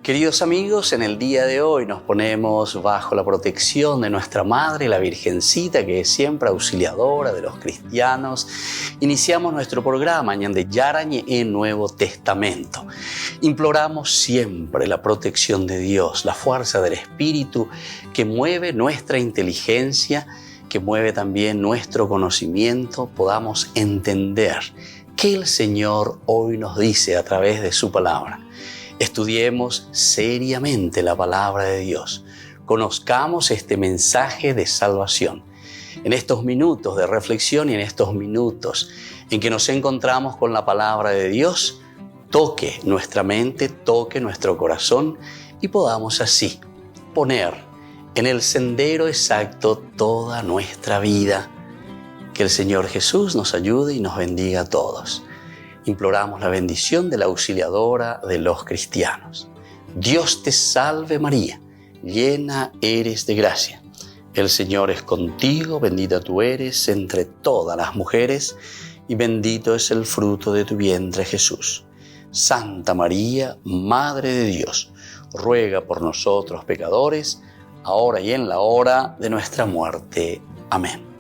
Queridos amigos, en el día de hoy nos ponemos bajo la protección de nuestra Madre, la Virgencita, que es siempre auxiliadora de los cristianos. Iniciamos nuestro programa Ñande Yarañe en Nuevo Testamento. Imploramos siempre la protección de Dios, la fuerza del Espíritu que mueve nuestra inteligencia, que mueve también nuestro conocimiento, podamos entender qué el Señor hoy nos dice a través de su palabra. Estudiemos seriamente la palabra de Dios. Conozcamos este mensaje de salvación. En estos minutos de reflexión y en estos minutos en que nos encontramos con la palabra de Dios, toque nuestra mente, toque nuestro corazón y podamos así poner en el sendero exacto toda nuestra vida. Que el Señor Jesús nos ayude y nos bendiga a todos. Imploramos la bendición de la auxiliadora de los cristianos. Dios te salve María, llena eres de gracia. El Señor es contigo, bendita tú eres entre todas las mujeres y bendito es el fruto de tu vientre Jesús. Santa María, Madre de Dios, ruega por nosotros pecadores, ahora y en la hora de nuestra muerte. Amén.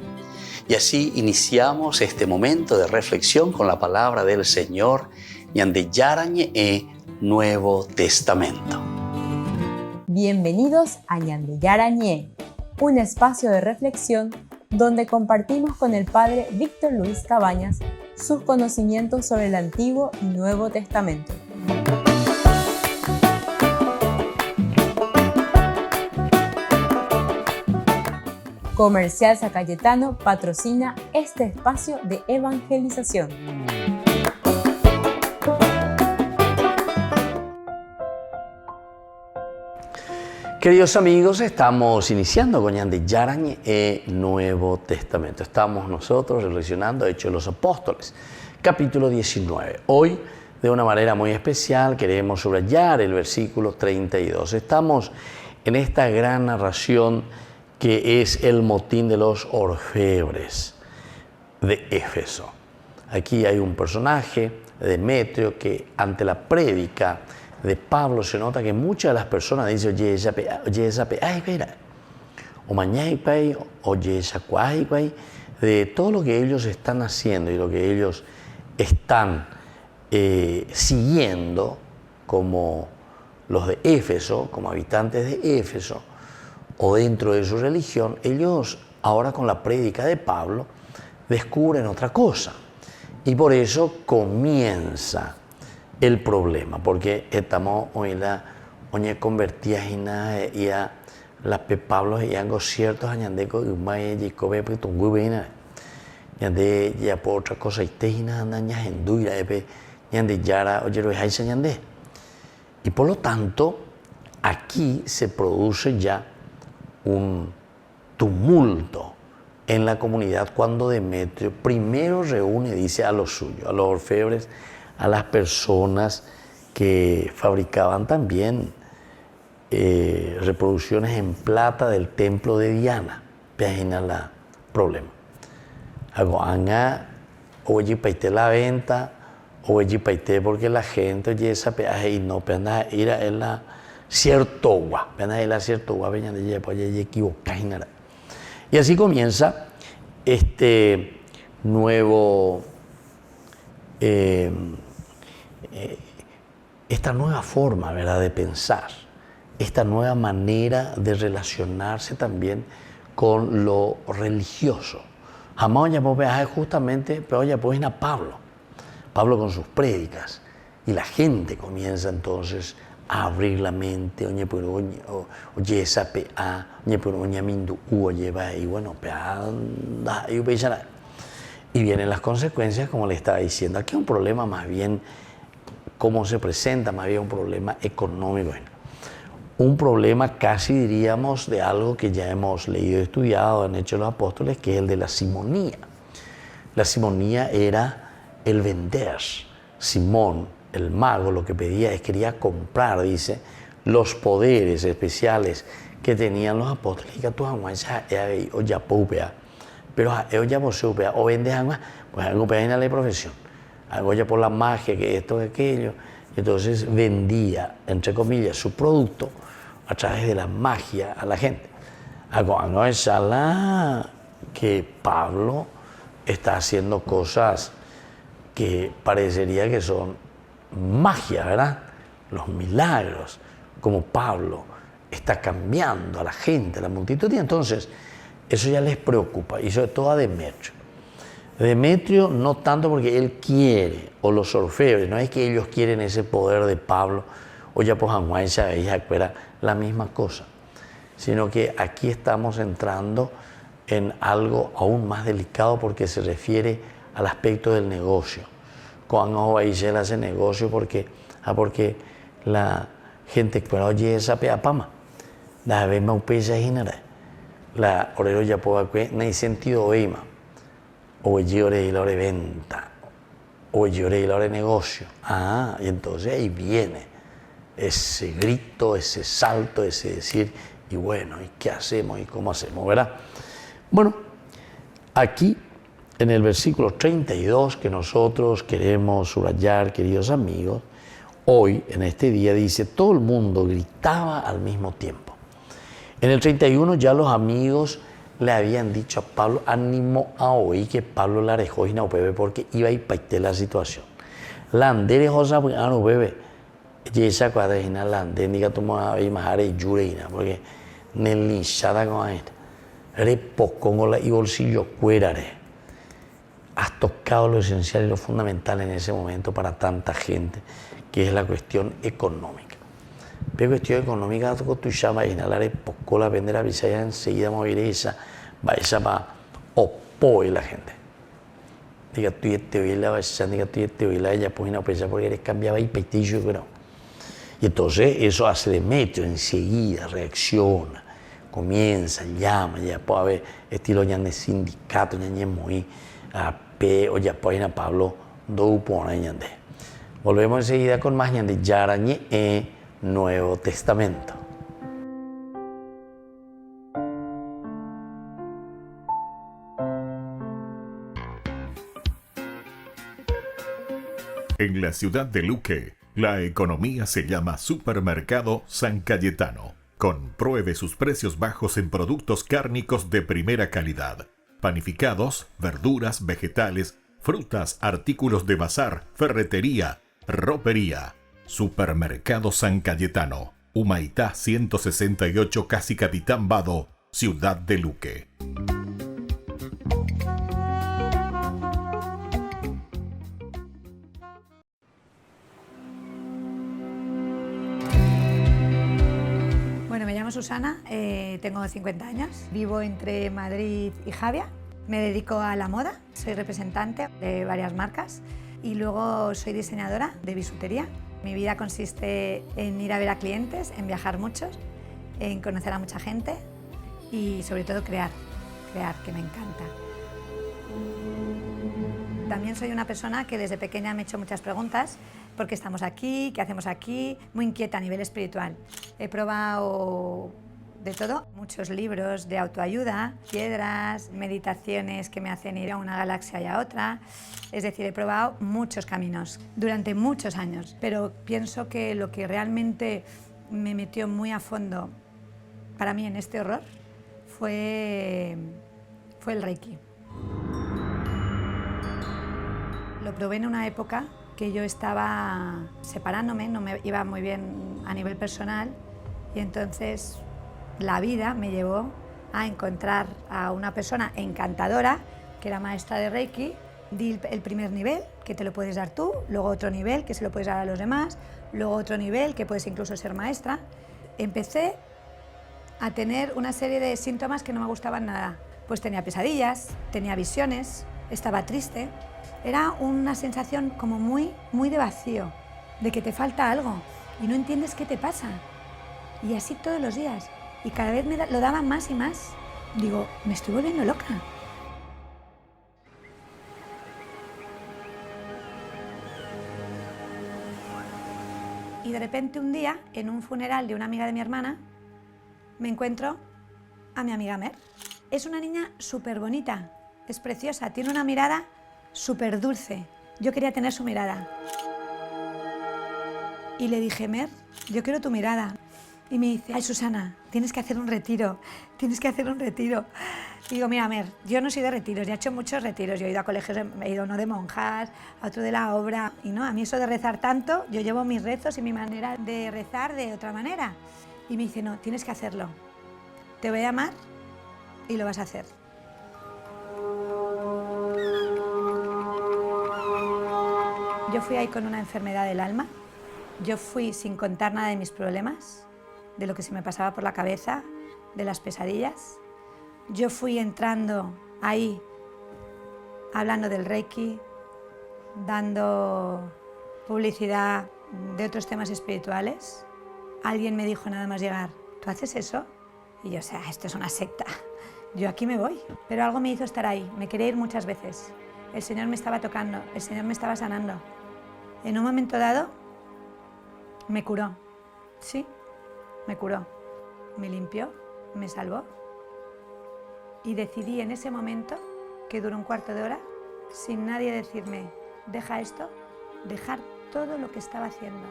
Y así iniciamos este momento de reflexión con la palabra del Señor, Ñande Yarañe Nuevo Testamento. Bienvenidos a Ñande Yarañe, un espacio de reflexión donde compartimos con el Padre Víctor Luis Cabañas sus conocimientos sobre el Antiguo y Nuevo Testamento. Comercial San Cayetano patrocina este espacio de evangelización. Queridos amigos, estamos iniciando con Ñande Yarañe Nuevo Testamento. Estamos nosotros reflexionando Hechos de los Apóstoles, capítulo 19. Hoy, de una manera muy especial, queremos subrayar el versículo 32. Estamos en esta gran narración que es el motín de los orfebres de Éfeso. Aquí hay un personaje, Demetrio, que ante la prédica de Pablo se nota que muchas de las personas dicen, de todo lo que ellos están haciendo y lo que ellos están siguiendo como los de Éfeso, como habitantes de Éfeso, o dentro de su religión, ellos ahora con la prédica de Pablo descubren otra cosa. Y por eso comienza el problema, porque estamos hoy la convertidas y a la Pablo y algo cierto añade con y come pues tungu bena ñande ya por otra cosa y te anda ña enduira ñande yara oye lo hay ñande. Y por lo tanto aquí se produce ya un tumulto en la comunidad cuando Demetrio primero reúne, dice, a los suyos, a los orfebres, a las personas que fabricaban también reproducciones en plata del templo de Diana. Pagina la problema. Hago anga, oye paite la venta, oye paite porque la gente oye esa peaje y no pena ir a la cierto gua, y así comienza este nuevo, esta nueva forma, ¿verdad?, de pensar, esta nueva manera de relacionarse también con lo religioso. Jamás llamó justamente, pero ya pues a Pablo con sus prédicas, y la gente comienza entonces a abrir la mente, oye esa PA, y bueno, y vienen las consecuencias, como le estaba diciendo. Aquí hay un problema más bien, cómo se presenta, más bien un problema económico. Un problema casi diríamos de algo que ya hemos leído y estudiado en Hechos de los Apóstoles, que es el de la simonía. La simonía era el vender. Simón, el mago, lo que pedía es quería comprar, dice, los poderes especiales que tenían los apóstoles. Pero o vendes algo, pues algo en la profesión. Algo ya por la magia, que esto, que aquello, Entonces vendía, entre comillas, su producto a través de la magia a la gente. No es que Pablo está haciendo cosas que parecería que son magia, ¿verdad? Los milagros, como Pablo está cambiando a la gente, a la multitud, y entonces eso ya les preocupa, y sobre todo a Demetrio. Demetrio no tanto porque él quiere, o los orfebres, no es que ellos quieren ese poder de Pablo, o ya pues Juan era la misma cosa, sino que aquí estamos entrando en algo aún más delicado porque se refiere al aspecto del negocio. Cuando Baishel hace negocio porque la gente que oye esa peapama, la vez más pesa hinara, la orero ya puede no hay sentido oima, o llore y la hora venta, o llore y la hora negocio. Y entonces ahí viene ese grito, ese salto, ese decir, y bueno, ¿y qué hacemos y cómo hacemos, verdad? Bueno, aquí en el versículo 32 que nosotros queremos subrayar, queridos amigos, hoy, en este día, dice, todo el mundo gritaba al mismo tiempo. En el 31 ya los amigos le habían dicho a Pablo, ánimo a oír que Pablo la dejó y no bebe porque iba a ir para la situación. La andere cosa, pues, no bebe. Y esa cuadra, la andere, diga, toma, y más haré yureina, porque nelishada con él. Repocongola y bolsillo cuérare. Has tocado lo esencial y lo fundamental en ese momento para tanta gente, que es la cuestión económica. Pero cuestión económica, tú llamas y la poco la vender a Visaya enseguida mover esa, va esa va opoe la gente. Diga tú y te oí la vaya, diga tú y te oí la ella, pues no pesa porque eres cambiaba y peitillo, pero. Y entonces eso hace Demetrio, enseguida reacciona, comienza, llama, ya puede haber estilo ya de sindicato, ya de muy o ya puede Pablo do pone ñande. Volvemos enseguida con más ñande Yarañe Nuevo Testamento. En la ciudad de Luque, la economía se llama Supermercado San Cayetano. Compruebe sus precios bajos en productos cárnicos de primera calidad. Panificados, verduras, vegetales, frutas, artículos de bazar, ferretería, ropería. Supermercado San Cayetano, Humaitá 168, Casi Capitán Vado, Ciudad de Luque. Bueno, me llamo Susana, tengo 50 años, vivo entre Madrid y Javia, me dedico a la moda, soy representante de varias marcas y luego soy diseñadora de bisutería. Mi vida consiste en ir a ver a clientes, en viajar mucho, en conocer a mucha gente y sobre todo crear, que me encanta. También soy una persona que desde pequeña me he hecho muchas preguntas. ¿Por qué estamos aquí? ¿Qué hacemos aquí? Muy inquieta a nivel espiritual. He probado de todo, muchos libros de autoayuda, piedras, meditaciones que me hacen ir a una galaxia y a otra. Es decir, he probado muchos caminos durante muchos años, pero pienso que lo que realmente me metió muy a fondo para mí en este horror fue el Reiki. Lo probé en una época que yo estaba separándome, no me iba muy bien a nivel personal y entonces la vida me llevó a encontrar a una persona encantadora que era maestra de Reiki. Di el primer nivel, que te lo puedes dar tú, luego otro nivel, que se lo puedes dar a los demás, luego otro nivel, que puedes incluso ser maestra. Empecé a tener una serie de síntomas que no me gustaban nada. Pues tenía pesadillas, tenía visiones, estaba triste. Era una sensación como muy de vacío, de que te falta algo y no entiendes qué te pasa. Y así todos los días. Y cada vez me lo daban más y más. Digo, me estoy volviendo loca. Y de repente un día, en un funeral de una amiga de mi hermana, me encuentro a mi amiga Mer. Es una niña súper bonita, es preciosa, tiene una mirada súper dulce. Yo quería tener su mirada. Y le dije, Mer, yo quiero tu mirada. Y me dice, ay, Susana, tienes que hacer un retiro, tienes que hacer un retiro. Y digo, mira, Mer, yo no soy de retiros, ya he hecho muchos retiros. Yo he ido a colegios, he ido uno de monjas, a otro de la obra. Y no, a mí eso de rezar tanto, yo llevo mis rezos y mi manera de rezar de otra manera. Y me dice, no, tienes que hacerlo. Te voy a llamar y lo vas a hacer. Yo fui ahí con una enfermedad del alma. Yo fui sin contar nada de mis problemas, de lo que se me pasaba por la cabeza, de las pesadillas. Yo fui entrando ahí, hablando del Reiki, dando publicidad de otros temas espirituales. Alguien me dijo nada más llegar, ¿tú haces eso? Y yo, o sea, esto es una secta, yo aquí me voy. Pero algo me hizo estar ahí, me quería ir muchas veces. El Señor me estaba tocando, el Señor me estaba sanando. En un momento dado, me curó, sí, me curó, me limpió, me salvó. Y decidí en ese momento, que duró un cuarto de hora, sin nadie decirme, deja esto, dejar todo lo que estaba haciendo.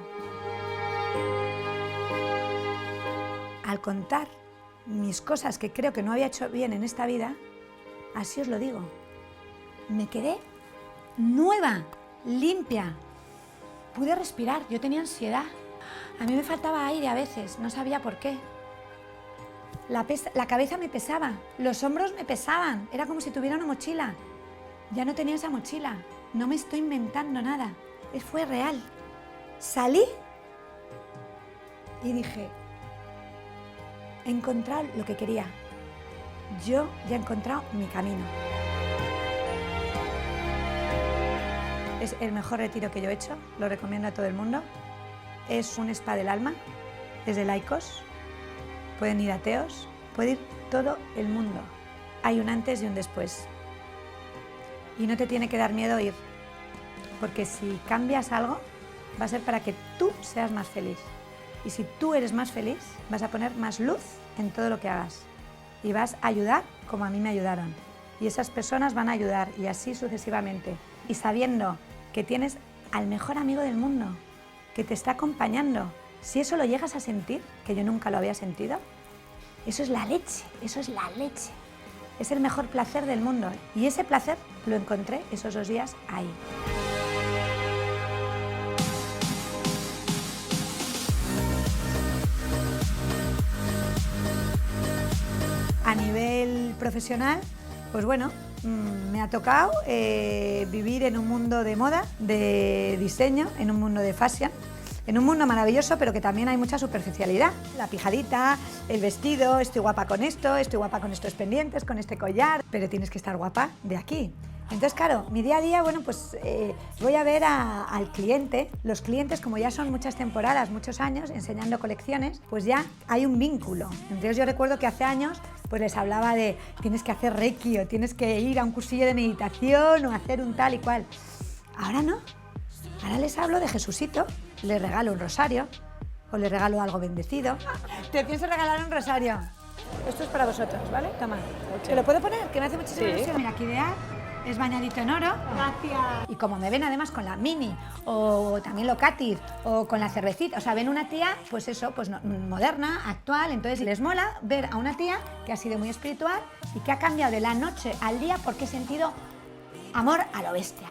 Al contar mis cosas que creo que no había hecho bien en esta vida, así os lo digo, me quedé nueva, limpia. Pude respirar, yo tenía ansiedad. A mí me faltaba aire a veces, no sabía por qué. La cabeza me pesaba, los hombros me pesaban, era como si tuviera una mochila. Ya no tenía esa mochila, no me estoy inventando nada, fue real. Salí y dije, he encontrado lo que quería, yo ya he encontrado mi camino. Es el mejor retiro que yo he hecho, lo recomiendo a todo el mundo. Es un spa del alma, es de laicos, pueden ir ateos, puede ir todo el mundo. Hay un antes y un después. Y no te tiene que dar miedo ir, porque si cambias algo, va a ser para que tú seas más feliz. Y si tú eres más feliz, vas a poner más luz en todo lo que hagas. Y vas a ayudar como a mí me ayudaron. Y esas personas van a ayudar, y así sucesivamente. Y sabiendo que tienes al mejor amigo del mundo, que te está acompañando. Si eso lo llegas a sentir, que yo nunca lo había sentido, eso es la leche, eso es la leche. Es el mejor placer del mundo. Y ese placer lo encontré esos 2 días ahí. A nivel profesional, pues bueno, me ha tocado vivir en un mundo de moda, de diseño, en un mundo de fashion, en un mundo maravilloso, pero que también hay mucha superficialidad. La pijadita, el vestido, estoy guapa con esto, estoy guapa con estos pendientes, con este collar, pero tienes que estar guapa de aquí. Entonces, claro, mi día a día, bueno, pues voy a ver al cliente. Los clientes, como ya son muchas temporadas, muchos años, enseñando colecciones, pues ya hay un vínculo. Entonces yo recuerdo que hace años pues les hablaba de tienes que hacer Reiki o tienes que ir a un cursillo de meditación o hacer un tal y cual. Ahora no, ahora les hablo de Jesucito, les regalo un rosario o les regalo algo bendecido. Te pienso regalar un rosario. Esto es para vosotros, ¿vale? Toma. ¿Te lo puedo poner? Que me hace muchísima ilusión. Mira, aquí de ar, es bañadito en oro. Gracias. Y como me ven además con la mini o también lo cátir o con la cervecita, o sea, ven una tía, pues eso, pues moderna, actual, entonces les mola ver a una tía que ha sido muy espiritual y que ha cambiado de la noche al día porque he sentido amor a lo bestia.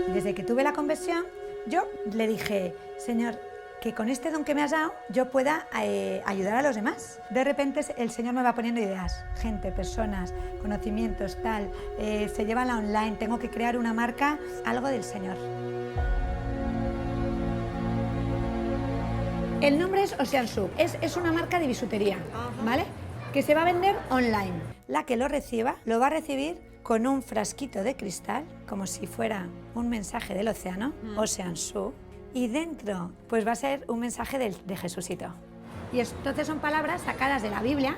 Desde que tuve la conversión, yo le dije, Señor, que con este don que me has dado yo pueda ayudar a los demás. De repente el Señor me va poniendo ideas, gente, personas, conocimientos, tal, se llevan la online, tengo que crear una marca, algo del Señor. El nombre es Ocean Sub, es una marca de bisutería, ¿vale? Que se va a vender online. La que lo reciba lo va a recibir con un frasquito de cristal, como si fuera un mensaje del océano, Ocean Sub. Y dentro, pues va a ser un mensaje de Jesucito. Y entonces son palabras sacadas de la Biblia,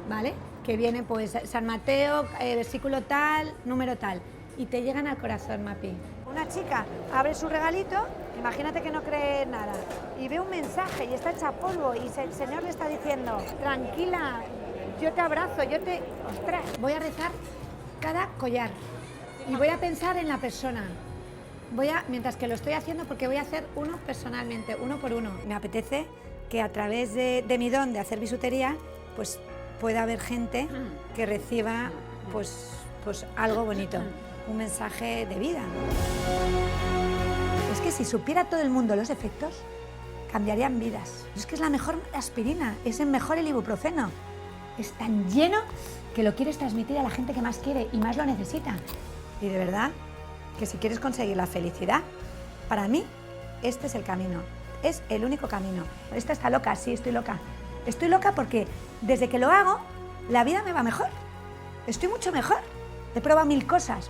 ¿vale? Que viene pues San Mateo, versículo tal, número tal. Y te llegan al corazón, Mapi. Una chica abre su regalito, imagínate que no cree nada, y ve un mensaje y está hecha polvo y el Señor le está diciendo, tranquila, yo te abrazo, ¡Ostras! Voy a rezar cada collar. Y voy a pensar en la persona. Mientras que lo estoy haciendo, porque voy a hacer uno personalmente, uno por uno. Me apetece que a través de mi don de hacer bisutería, pues pueda haber gente que reciba pues algo bonito, un mensaje de vida. Es que si supiera todo el mundo los efectos, cambiarían vidas. Es que es la mejor aspirina, es el mejor el ibuprofeno. Es tan lleno que lo quieres transmitir a la gente que más quiere y más lo necesita. Y de verdad que si quieres conseguir la felicidad, para mí este es el camino, es el único camino. Esta está loca, sí, estoy loca. Estoy loca porque desde que lo hago, la vida me va mejor. Estoy mucho mejor. He probado mil cosas,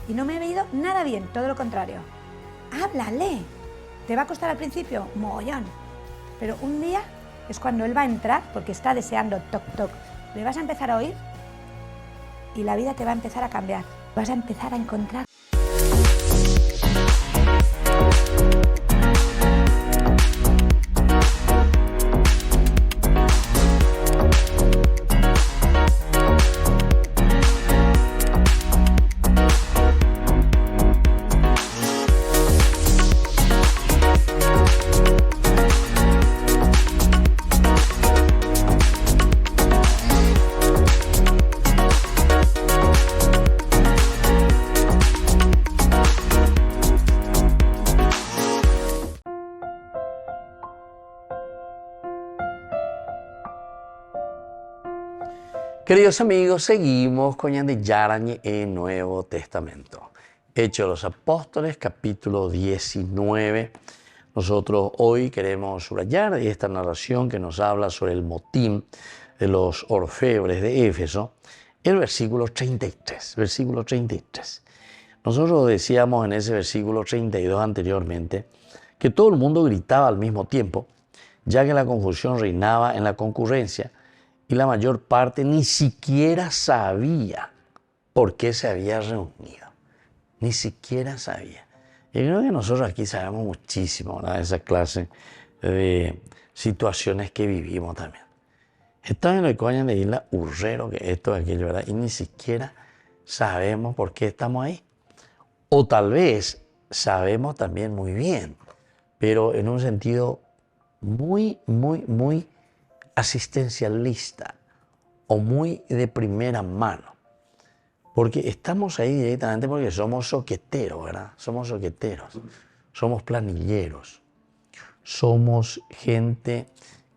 y no me he veído nada bien, todo lo contrario. Háblale. Te va a costar al principio mogollón, pero un día es cuando él va a entrar, porque está deseando toc toc. Le vas a empezar a oír y la vida te va a empezar a cambiar. Vas a empezar a encontrar. Queridos amigos, seguimos con Ñande Yarañe en Nuevo Testamento. Hechos de los Apóstoles, capítulo 19. Nosotros hoy queremos subrayar esta narración que nos habla sobre el motín de los orfebres de Éfeso, el versículo 33. Versículo 33. Nosotros decíamos en ese versículo 32 anteriormente que todo el mundo gritaba al mismo tiempo, ya que la confusión reinaba en la concurrencia y la mayor parte ni siquiera sabía por qué se había reunido. Ni siquiera sabía. Yo creo que nosotros aquí sabemos muchísimo, ¿verdad? Esa clase de situaciones que vivimos también. Estamos en el coño de isla urrero, que esto, aquello, ¿verdad? Y ni siquiera sabemos por qué estamos ahí. O tal vez sabemos también muy bien, pero en un sentido muy asistencialista o muy de primera mano. Porque estamos ahí directamente porque somos soqueteros, ¿verdad? Somos soqueteros, somos planilleros, somos gente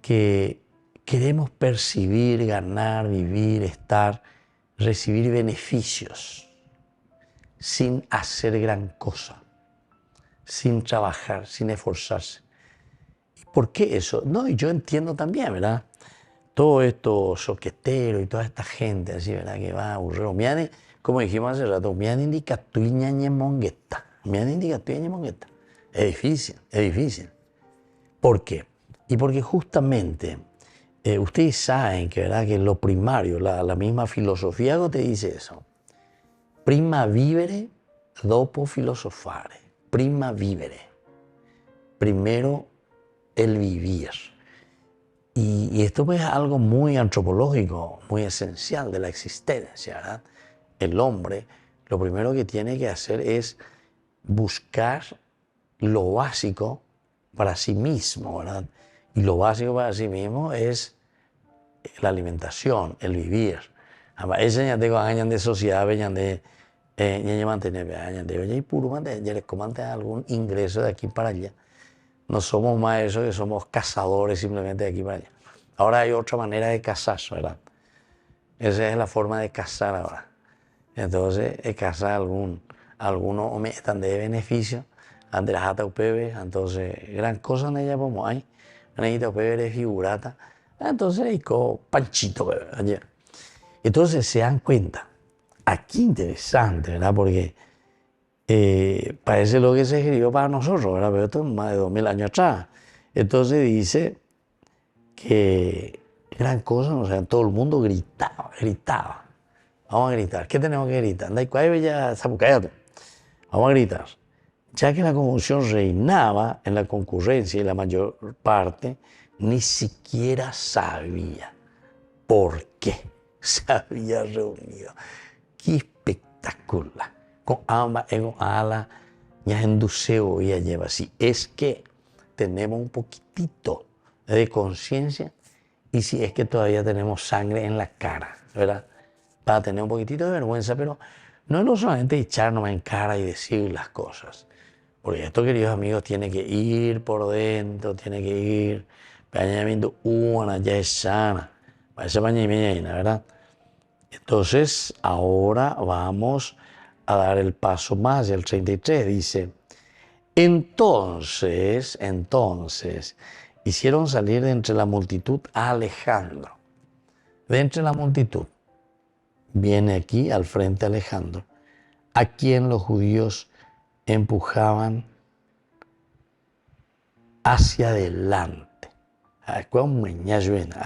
que queremos percibir, ganar, vivir, estar, recibir beneficios sin hacer gran cosa, sin trabajar, sin esforzarse. ¿Y por qué eso? No, y yo entiendo también, ¿verdad? Todo esto soquetero y toda esta gente así, ¿verdad? Que va a aburrir. Como dijimos hace rato, es difícil. ¿Por qué? Y porque justamente ustedes saben que, ¿verdad? Que lo primario, la misma filosofía te dice eso. Prima vivere, dopo filosofare. Prima vivere. Primero el vivir. Y esto pues es algo muy antropológico, muy esencial de la existencia, ¿verdad? El hombre lo primero que tiene que hacer es buscar lo básico para sí mismo, ¿verdad? Y lo básico para sí mismo es la alimentación, el vivir. Ese ya tengo años de sociedad, ya mantener algún ingreso de aquí para allá. No somos más eso que somos cazadores simplemente de aquí para allá. Ahora hay otra manera de cazar, ¿verdad? Esa es la forma de cazar ahora. Entonces, cazar algunos están de beneficio, ante la jata UPB, entonces, gran cosa en ella como hay, una UPB de figurata, entonces hay como panchito, ayer. Entonces se dan cuenta, aquí interesante, ¿verdad? Porque parece lo que se escribió para nosotros, ¿verdad? Pero esto es más de 2000 años atrás. Entonces dice que gran cosa, o sea, todo el mundo gritaba. Vamos a gritar. ¿Qué tenemos que gritar? Vamos a gritar. Ya que la confusión reinaba en la concurrencia y la mayor parte ni siquiera sabía por qué se había reunido. Qué espectacular. Con amba y con ala, ya enduseo y ya lleva así. Es que tenemos un poquitito de conciencia y si es que todavía tenemos sangre en la cara, ¿verdad? Para tener un poquitito de vergüenza, pero no es lo solamente echarnos en cara y decir las cosas. Porque esto, queridos amigos, tiene que ir por dentro, tiene que ir viendo una ya es sana, ¿verdad? Entonces, ahora vamos a dar el paso más, el 33 dice, entonces, hicieron salir de entre la multitud a Alejandro. De entre la multitud, viene aquí al frente Alejandro, a quien los judíos empujaban hacia adelante. A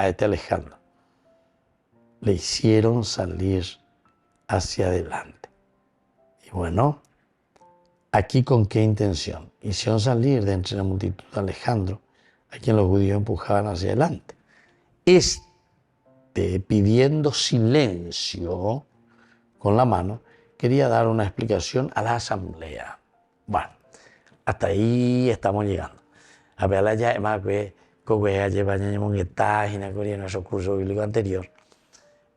este Alejandro le hicieron salir hacia adelante. Y bueno, aquí con qué intención. Hicieron salir de entre la multitud a Alejandro, a quien los judíos empujaban hacia adelante. Pidiendo silencio con la mano, quería dar una explicación a la asamblea. Bueno, hasta ahí estamos llegando. A ver, ya más que en nuestro curso bíblico anterior,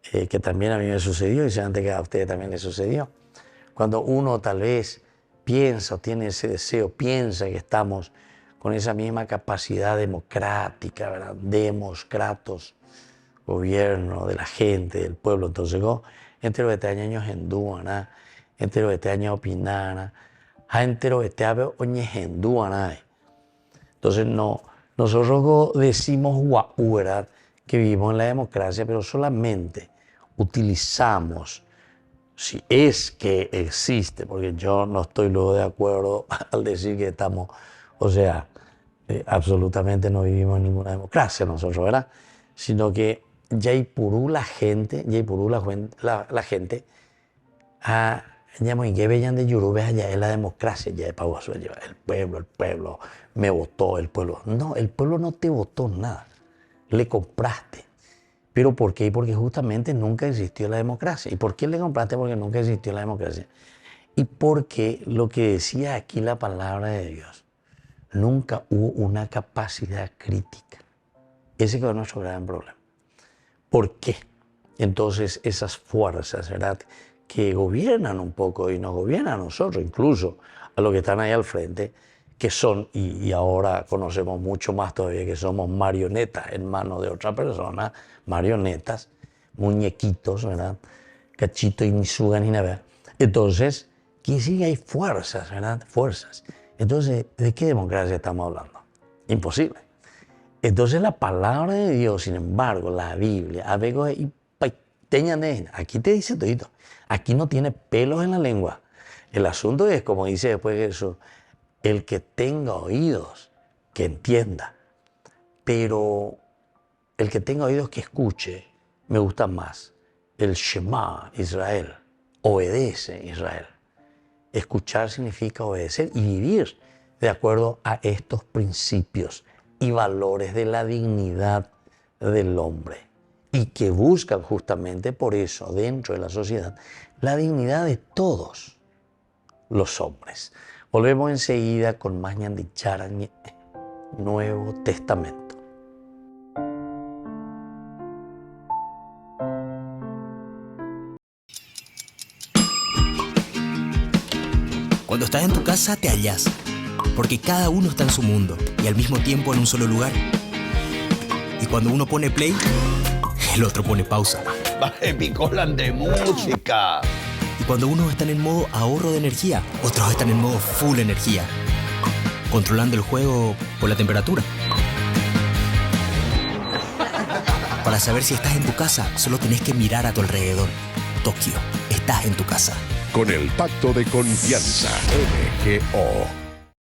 que también a mí me sucedió y seguramente que a ustedes también les sucedió. Cuando uno tal vez piensa o tiene ese deseo, piensa que estamos con esa misma capacidad democrática, ¿verdad? Demoscratos, gobierno de la gente, del pueblo. Entonces, entre los años hindúes, entre los años opinan, entre los hindúes. Entonces, no, nosotros decimos ¿verdad? Que vivimos en la democracia, pero solamente utilizamos, si es que existe, porque yo no estoy luego de acuerdo al decir que estamos, absolutamente no vivimos en ninguna democracia nosotros, ¿verdad? Sino que ya hay purú la gente, la gente, que veían de Yurube allá es la democracia, ya de Paguaso, el pueblo me votó, el pueblo. No, el pueblo no te votó nada, le compraste. ¿Pero por qué? Porque justamente nunca existió la democracia. ¿Y por qué le compraste? Porque nunca existió la democracia. Y porque lo que decía aquí la palabra de Dios, nunca hubo una capacidad crítica. Ese que es nuestro gran problema. ¿Por qué? Entonces esas fuerzas, ¿verdad?, que gobiernan un poco y nos gobiernan a nosotros, incluso a los que están ahí al frente, que son, y ahora conocemos mucho más todavía, que somos marionetas en manos de otra persona, marionetas, muñequitos, ¿verdad? Cachito y ni suga ni nada. Entonces, quiere decir que hay fuerzas, ¿verdad? Fuerzas. Entonces, ¿de qué democracia estamos hablando? Imposible. Entonces, la palabra de Dios, sin embargo, la Biblia, aquí te dice todito. Aquí no tiene pelos en la lengua. El asunto es, como dice después Jesús, el que tenga oídos, que entienda. Pero el que tenga oídos, que escuche. Me gusta más el Shema Israel. Obedece Israel. Escuchar significa obedecer y vivir de acuerdo a estos principios y valores de la dignidad del hombre. Y que buscan justamente por eso, dentro de la sociedad, la dignidad de todos los hombres. Volvemos enseguida con más Ñandichara, Nuevo Testamento. Cuando estás en tu casa te hallas, porque cada uno está en su mundo y al mismo tiempo en un solo lugar. Y cuando uno pone play, el otro pone pausa. Baje picolan de música. Y cuando unos están en modo ahorro de energía, otros están en modo full energía, controlando el juego por la temperatura. Para saber si estás en tu casa, solo tenés que mirar a tu alrededor. Tokio, estás en tu casa. Con el Pacto de Confianza, MGO.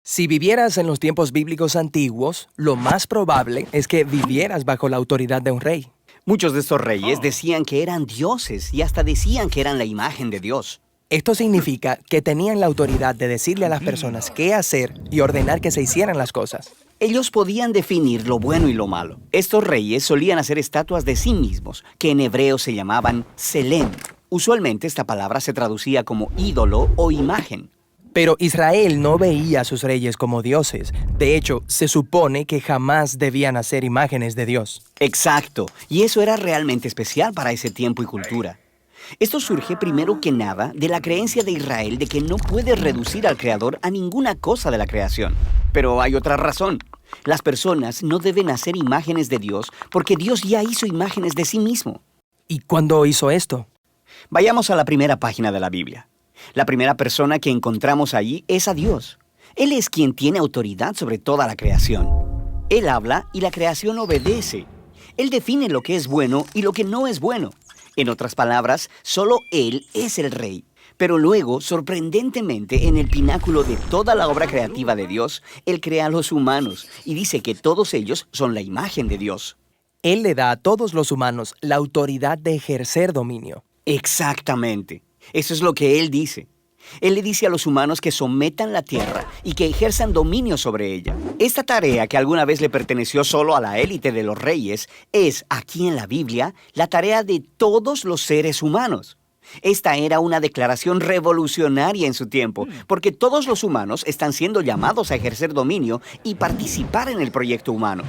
Si vivieras en los tiempos bíblicos antiguos, lo más probable es que vivieras bajo la autoridad de un rey. Muchos de estos reyes decían que eran dioses y hasta decían que eran la imagen de Dios. Esto significa que tenían la autoridad de decirle a las personas qué hacer y ordenar que se hicieran las cosas. Ellos podían definir lo bueno y lo malo. Estos reyes solían hacer estatuas de sí mismos, que en hebreo se llamaban Selem. Usualmente esta palabra se traducía como ídolo o imagen. Pero Israel no veía a sus reyes como dioses. De hecho, se supone que jamás debían hacer imágenes de Dios. Exacto, y eso era realmente especial para ese tiempo y cultura. Esto surge primero que nada de la creencia de Israel de que no puede reducir al Creador a ninguna cosa de la creación. Pero hay otra razón. Las personas no deben hacer imágenes de Dios porque Dios ya hizo imágenes de sí mismo. ¿Y cuándo hizo esto? Vayamos a la primera página de la Biblia. La primera persona que encontramos allí es a Dios. Él es quien tiene autoridad sobre toda la creación. Él habla y la creación obedece. Él define lo que es bueno y lo que no es bueno. En otras palabras, solo Él es el rey. Pero luego, sorprendentemente, en el pináculo de toda la obra creativa de Dios, Él crea a los humanos y dice que todos ellos son la imagen de Dios. Él le da a todos los humanos la autoridad de ejercer dominio. Exactamente. Eso es lo que Él dice. Él le dice a los humanos que sometan la tierra y que ejerzan dominio sobre ella. Esta tarea, que alguna vez le perteneció solo a la élite de los reyes, es, aquí en la Biblia, la tarea de todos los seres humanos. Esta era una declaración revolucionaria en su tiempo, porque todos los humanos están siendo llamados a ejercer dominio y participar en el proyecto humano.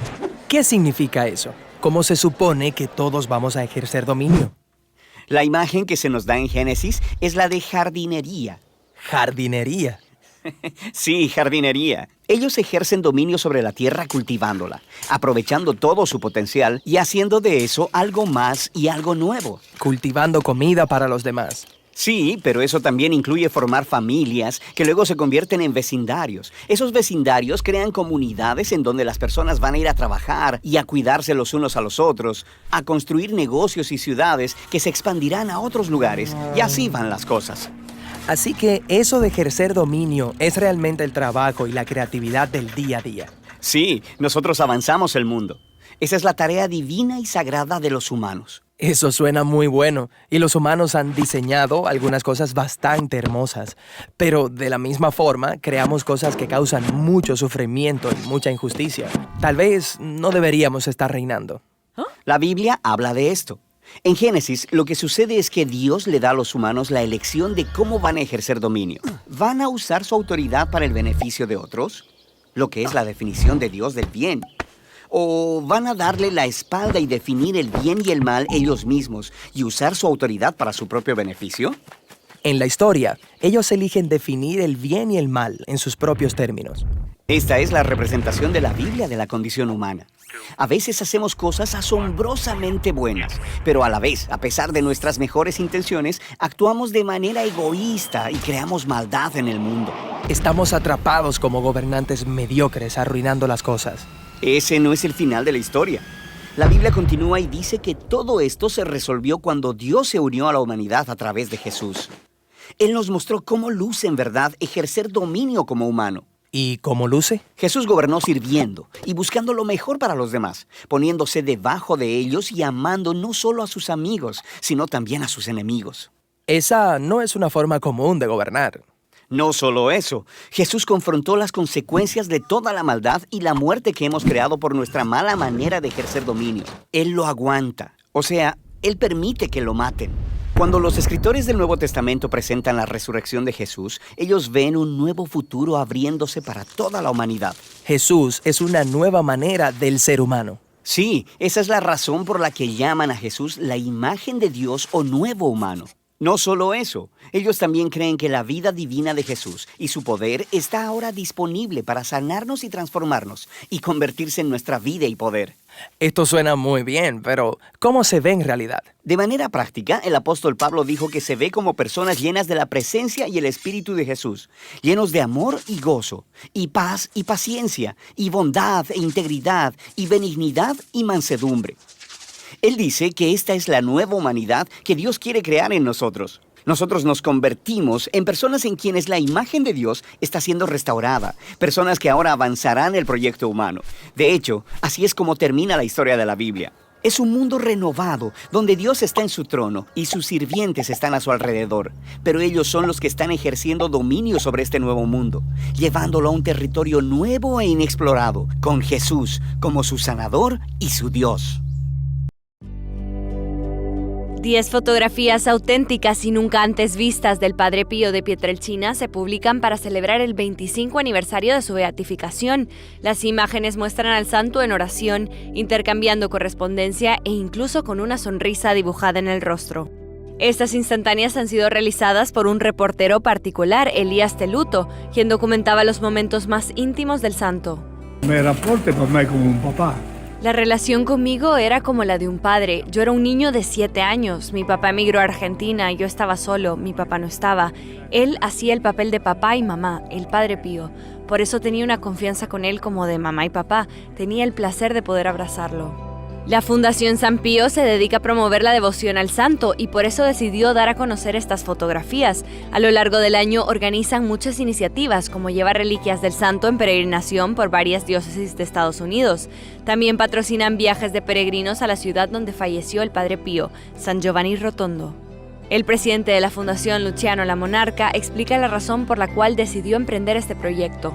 ¿Qué significa eso? ¿Cómo se supone que todos vamos a ejercer dominio? La imagen que se nos da en Génesis es la de jardinería. ¿Jardinería? Sí, jardinería. Ellos ejercen dominio sobre la tierra cultivándola, aprovechando todo su potencial y haciendo de eso algo más y algo nuevo. Cultivando comida para los demás. Sí, pero eso también incluye formar familias que luego se convierten en vecindarios. Esos vecindarios crean comunidades en donde las personas van a ir a trabajar y a cuidarse los unos a los otros, a construir negocios y ciudades que se expandirán a otros lugares, y así van las cosas. Así que eso de ejercer dominio es realmente el trabajo y la creatividad del día a día. Sí, nosotros avanzamos el mundo. Esa es la tarea divina y sagrada de los humanos. Eso suena muy bueno, y los humanos han diseñado algunas cosas bastante hermosas, pero de la misma forma creamos cosas que causan mucho sufrimiento y mucha injusticia. Tal vez no deberíamos estar reinando. La Biblia habla de esto. En Génesis, lo que sucede es que Dios le da a los humanos la elección de cómo van a ejercer dominio. ¿Van a usar su autoridad para el beneficio de otros? Lo que es la definición de Dios del bien. ¿O van a darle la espalda y definir el bien y el mal ellos mismos y usar su autoridad para su propio beneficio? En la historia, ellos eligen definir el bien y el mal en sus propios términos. Esta es la representación de la Biblia de la condición humana. A veces hacemos cosas asombrosamente buenas, pero a la vez, a pesar de nuestras mejores intenciones, actuamos de manera egoísta y creamos maldad en el mundo. Estamos atrapados como gobernantes mediocres arruinando las cosas. Ese no es el final de la historia. La Biblia continúa y dice que todo esto se resolvió cuando Dios se unió a la humanidad a través de Jesús. Él nos mostró cómo luce en verdad ejercer dominio como humano. ¿Y cómo luce? Jesús gobernó sirviendo y buscando lo mejor para los demás, poniéndose debajo de ellos y amando no solo a sus amigos, sino también a sus enemigos. Esa no es una forma común de gobernar. No solo eso, Jesús confrontó las consecuencias de toda la maldad y la muerte que hemos creado por nuestra mala manera de ejercer dominio. Él lo aguanta, o sea, Él permite que lo maten. Cuando los escritores del Nuevo Testamento presentan la resurrección de Jesús, ellos ven un nuevo futuro abriéndose para toda la humanidad. Jesús es una nueva manera del ser humano. Sí, esa es la razón por la que llaman a Jesús la imagen de Dios o nuevo humano. No solo eso, ellos también creen que la vida divina de Jesús y su poder está ahora disponible para sanarnos y transformarnos y convertirse en nuestra vida y poder. Esto suena muy bien, pero ¿cómo se ve en realidad? De manera práctica, el apóstol Pablo dijo que se ve como personas llenas de la presencia y el Espíritu de Jesús, llenos de amor y gozo, y paz y paciencia, y bondad e integridad, y benignidad y mansedumbre. Él dice que esta es la nueva humanidad que Dios quiere crear en nosotros. Nosotros nos convertimos en personas en quienes la imagen de Dios está siendo restaurada, personas que ahora avanzarán el proyecto humano. De hecho, así es como termina la historia de la Biblia. Es un mundo renovado, donde Dios está en su trono y sus sirvientes están a su alrededor. Pero ellos son los que están ejerciendo dominio sobre este nuevo mundo, llevándolo a un territorio nuevo e inexplorado, con Jesús como su sanador y su Dios. 10 fotografías auténticas y nunca antes vistas del Padre Pío de Pietrelcina se publican para celebrar el 25 aniversario de su beatificación. Las imágenes muestran al santo en oración, intercambiando correspondencia e incluso con una sonrisa dibujada en el rostro. Estas instantáneas han sido realizadas por un reportero particular, Elías Teluto, quien documentaba los momentos más íntimos del santo. Me rapporta con me como un papá. La relación conmigo era como la de un padre. Yo era un niño de 7 años. Mi papá emigró a Argentina, yo estaba solo, mi papá no estaba. Él hacía el papel de papá y mamá, el Padre Pío. Por eso tenía una confianza con él como de mamá y papá. Tenía el placer de poder abrazarlo. La Fundación San Pío se dedica a promover la devoción al santo y por eso decidió dar a conocer estas fotografías. A lo largo del año organizan muchas iniciativas, como llevar reliquias del santo en peregrinación por varias diócesis de Estados Unidos. También patrocinan viajes de peregrinos a la ciudad donde falleció el Padre Pío, San Giovanni Rotondo. El presidente de la Fundación, Luciano La Monarca, explica la razón por la cual decidió emprender este proyecto.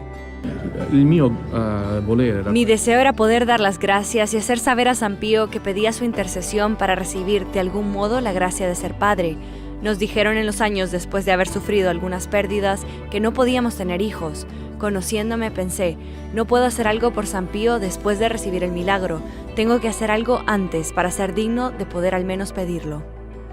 Mi deseo era poder dar las gracias y hacer saber a San Pío que pedía su intercesión para recibir de algún modo la gracia de ser padre. Nos dijeron en los años después de haber sufrido algunas pérdidas que no podíamos tener hijos. Conociéndome pensé, no puedo hacer algo por San Pío después de recibir el milagro. Tengo que hacer algo antes para ser digno de poder al menos pedirlo.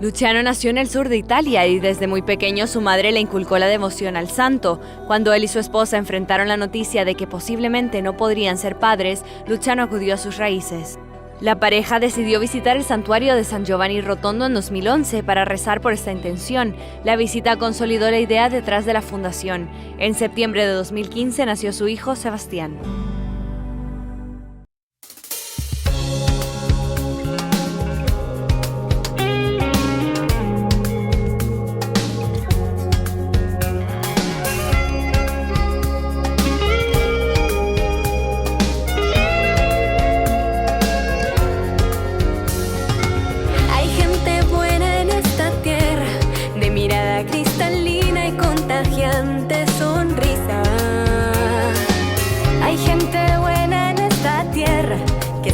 Luciano nació en el sur de Italia y desde muy pequeño su madre le inculcó la devoción al santo. Cuando él y su esposa enfrentaron la noticia de que posiblemente no podrían ser padres, Luciano acudió a sus raíces. La pareja decidió visitar el santuario de San Giovanni Rotondo en 2011 para rezar por esta intención. La visita consolidó la idea detrás de la fundación. En septiembre de 2015 nació su hijo Sebastián.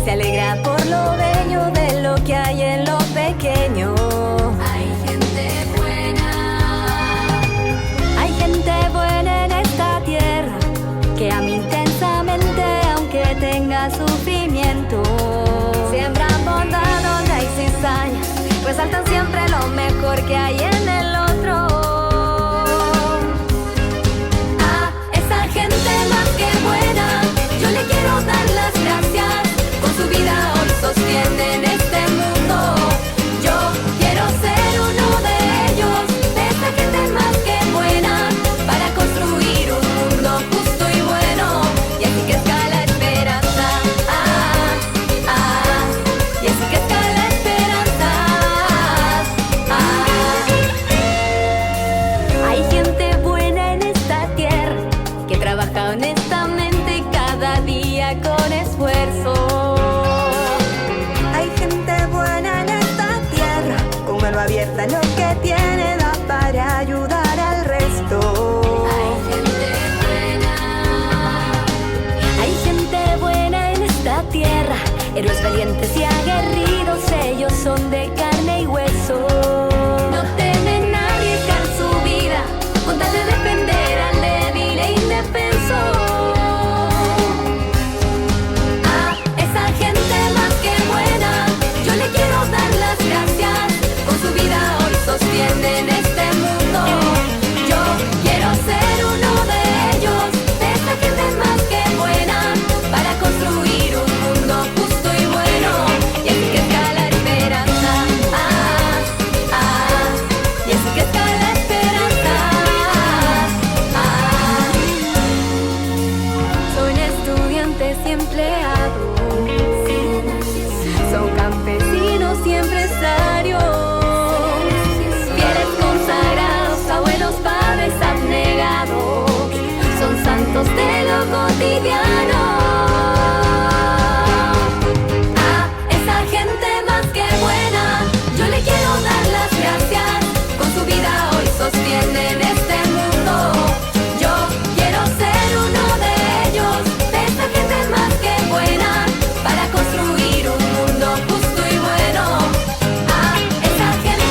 Se alegra por lo bello de lo que hay en lo pequeño. Hay gente buena en esta tierra que ama intensamente aunque tenga sufrimiento. Siembran bondad donde hay cizaña, resaltan siempre lo mejor que hay en el otro. A esa gente más que buena yo le quiero dar las gracias. Su vida hoy sostiene en este mundo. Yo quiero ser uno de ellos, de esa gente más que buena, para construir un mundo justo y bueno. Y así crezca la esperanza. Y así crezca la esperanza. Hay gente buena en esta tierra que trabaja honestamente cada día con esfuerzo. Abierta lo que tiene da para ayudar al resto. Hay gente buena en esta tierra, héroes valientes y aguerridos, ellos son de carne y hueso. No temen arriesgar su vida con tal de defender al débil e indefenso. A esa gente más que buena yo le quiero dar las gracias. Su vida hoy sostiene en este mundo. Yo quiero ser uno de ellos, de esta gente más que buena, para construir un mundo justo y bueno. Y así crezca la esperanza. Y así crezca la esperanza. Son estudiantes y empleados, son campesinos y empresarios, abnegados, son santos de lo cotidiano. A esa gente más que buena yo le quiero dar las gracias. Con su vida hoy sostiene en este mundo. Yo quiero ser uno de ellos, de esa gente más que buena, para construir un mundo justo y bueno. A esa gente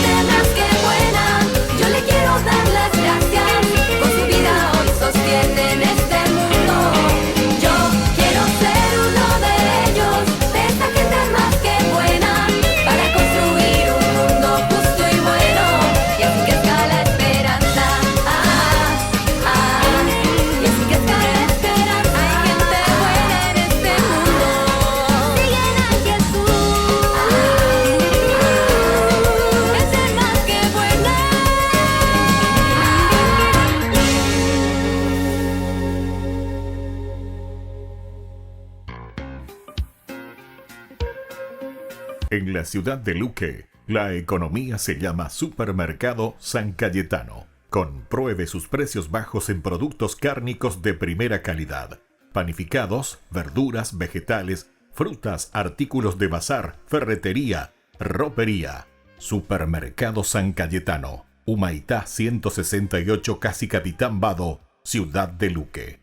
En la ciudad de Luque, la economía se llama Supermercado San Cayetano. Compruebe sus precios bajos en productos cárnicos de primera calidad. Panificados, verduras, vegetales, frutas, artículos de bazar, ferretería, ropería. Supermercado San Cayetano, Humaitá 168, Casi Capitán Vado, ciudad de Luque.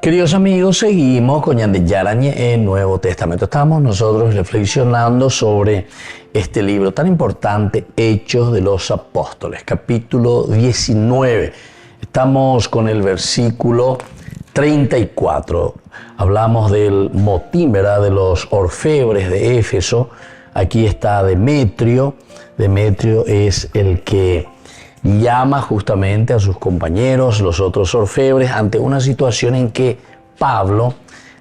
Queridos amigos, seguimos con Ñande Yarañe en Nuevo Testamento. Estamos nosotros reflexionando sobre este libro tan importante, Hechos de los Apóstoles, capítulo 19. Estamos con el versículo 34. Hablamos del motín, ¿verdad?, de los orfebres de Éfeso. Aquí está Demetrio. Demetrio es el que llama justamente a sus compañeros, los otros orfebres, ante una situación en que Pablo,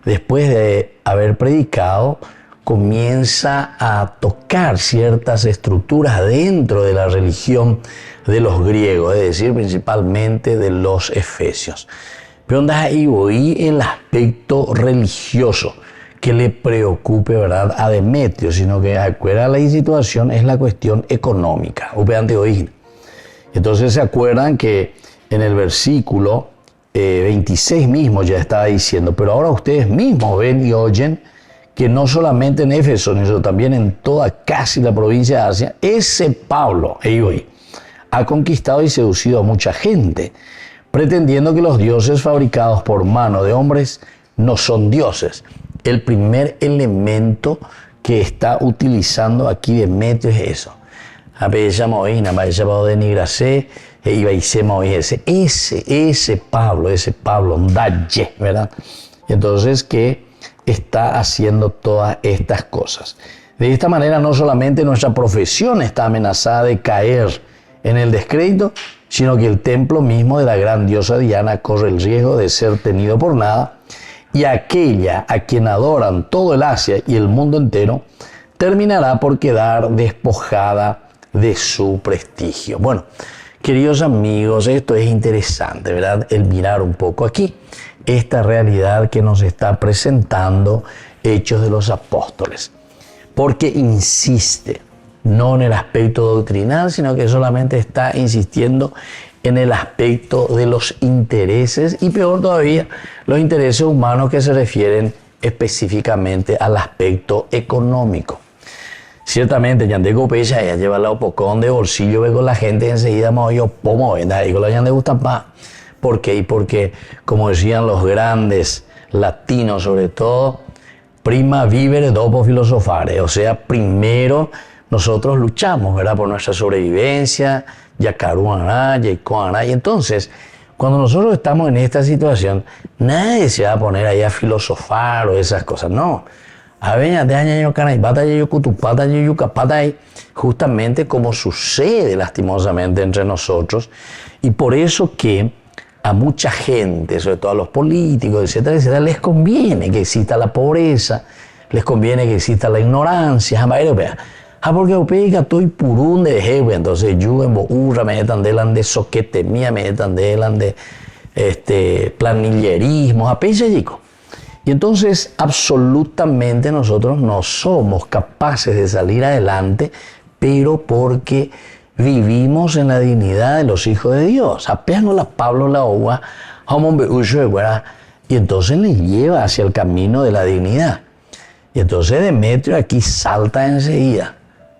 después de haber predicado, comienza a tocar ciertas estructuras dentro de la religión de los griegos, es decir, principalmente de los efesios. Pero ahí voy el aspecto religioso que le preocupe, ¿verdad?, a Demetrio, sino que acuerda la situación es la cuestión económica. Entonces se acuerdan que en el versículo 26 mismo ya estaba diciendo, pero ahora ustedes mismos ven y oyen que no solamente en Éfeso, sino también en toda casi la provincia de Asia, ese Pablo, ha conquistado y seducido a mucha gente, pretendiendo que los dioses fabricados por mano de hombres no son dioses. El primer elemento que está utilizando aquí Demetrio es eso. Ese Pablo, Ndaye, ¿verdad? Entonces, que está haciendo todas estas cosas. De esta manera, no solamente nuestra profesión está amenazada de caer en el descrédito, sino que el templo mismo de la gran diosa Diana corre el riesgo de ser tenido por nada, y aquella a quien adoran todo el Asia y el mundo entero terminará por quedar despojada de su prestigio. Bueno, queridos amigos, esto es interesante, ¿verdad? El mirar un poco aquí esta realidad que nos está presentando Hechos de los Apóstoles, porque insiste no en el aspecto doctrinal, sino que solamente está insistiendo en el aspecto de los intereses y, peor todavía, los intereses humanos que se refieren específicamente al aspecto económico. Ciertamente, Ñande Copecha, ella lleva el pocón de bolsillo, ve con la gente enseguida, yo pomo, ¿verdad? Y con la Ñande gusta más. ¿Por qué? Y porque, como decían los grandes latinos, sobre todo, prima vivere dopo filosofare. O sea, primero nosotros luchamos, ¿verdad?, por nuestra sobrevivencia, yacaruaná, yaicoaná. Y entonces, cuando nosotros estamos en esta situación, nadie se va a poner ahí a filosofar o esas cosas, no. Justamente como sucede lastimosamente entre nosotros, y por eso que a mucha gente, sobre todo a los políticos, etcétera, etcétera, les conviene que exista la pobreza, les conviene que exista la ignorancia, porque opega estoy purún de jefe, entonces yo en bourra me metan delante de soquete mía, me metan delante de planillerismo, apecha chico. Y entonces absolutamente nosotros no somos capaces de salir adelante, pero porque vivimos en la dignidad de los hijos de Dios. Apenas la Pablo la uva, y entonces le lleva hacia el camino de la dignidad. Y entonces Demetrio aquí salta enseguida.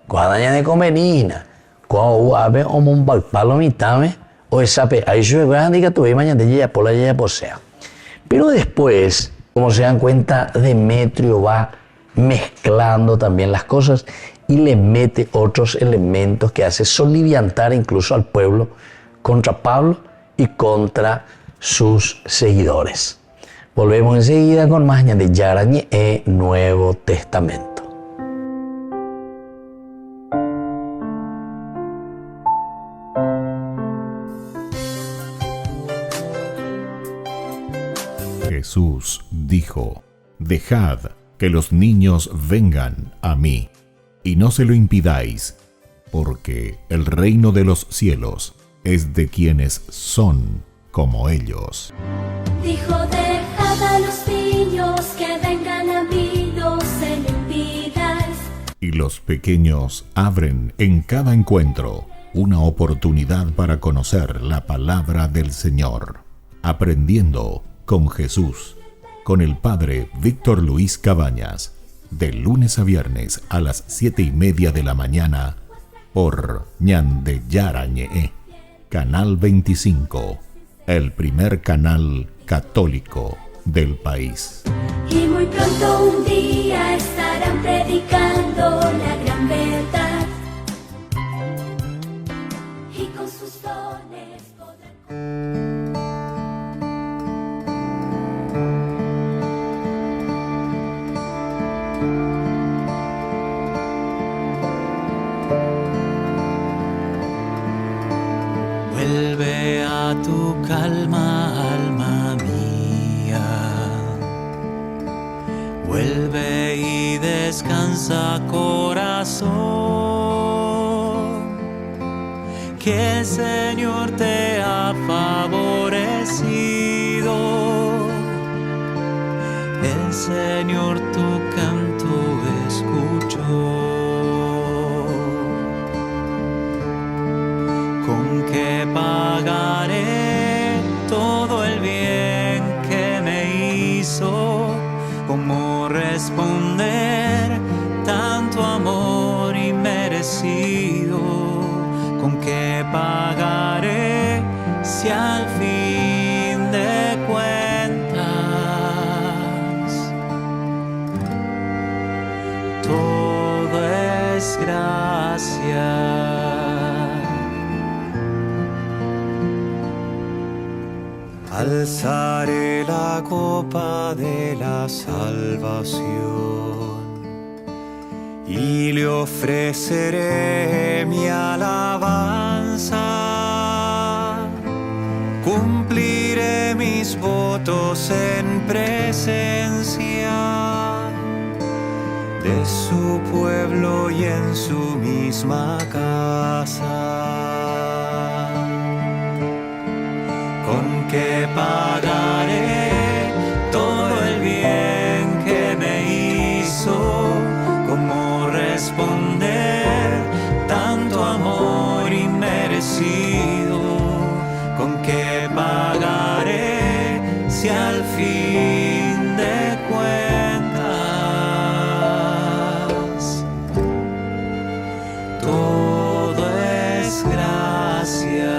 Cuadaña de convenina, cuadaña un palomitame, o esa pe, ahí se ve que tuve mañana de ella por la ella posea. Pero después, como se dan cuenta, Demetrio va mezclando también las cosas y le mete otros elementos que hace soliviantar incluso al pueblo contra Pablo y contra sus seguidores. Volvemos enseguida con más de Yarañe e Nuevo Testamento. Jesús dijo: Dejad que los niños vengan a mí, y no se lo impidáis, porque el reino de los cielos es de quienes son como ellos. Dijo, dejad a los niños que vengan a mí, no se lo impidáis. Y los pequeños abren en cada encuentro una oportunidad para conocer la palabra del Señor, aprendiendo con Jesús, con el Padre Víctor Luis Cabañas, de lunes a viernes a las 7:30 de la mañana, por Ñande Yarañe, Canal 25, el primer canal católico del país. Y muy pronto un día estarán predicando la gran verdad. Y con sus dones podrán... Vuelve a tu calma, alma mía. Vuelve y descansa, corazón. Que el Señor te ha favorecido. El Señor tu canto escuchó. ¿Con qué pagaré todo el bien que me hizo? ¿Cómo responder tanto amor inmerecido? ¿Con qué pagaré si al fin de cuentas todo es gracia? Alzaré la copa de la salvación y le ofreceré mi alabanza. Cumpliré mis votos en presencia de su pueblo y en su misma casa. ¿Con qué pagaré todo el bien que me hizo? ¿Cómo responder tanto amor inmerecido? ¿Con qué pagaré si al fin de cuentas todo es gracia?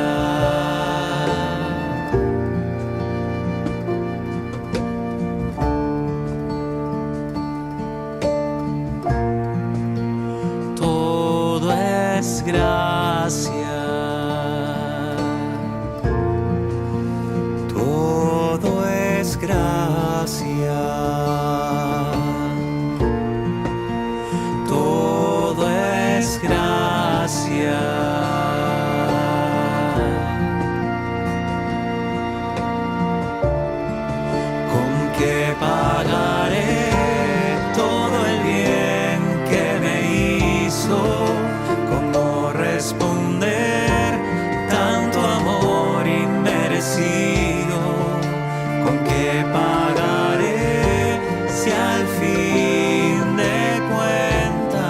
Gracia, todo es gracia, todo es gracia. ¿Con qué pagaré todo el bien que me hizo? ¿Cómo responder tanto amor inmerecido? ¿Con qué pagaré si al fin de cuentas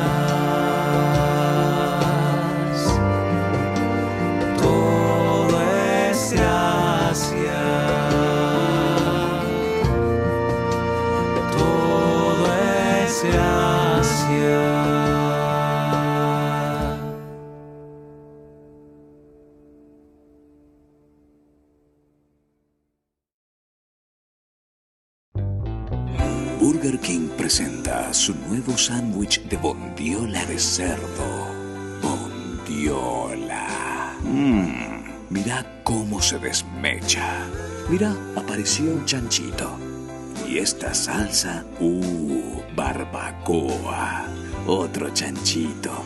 todo es gracia? Todo es gracia. Burger King presenta su nuevo sándwich de bondiola de cerdo. Bondiola. Mira cómo se desmecha. Mira, apareció un chanchito. Y esta salsa, barbacoa. Otro chanchito.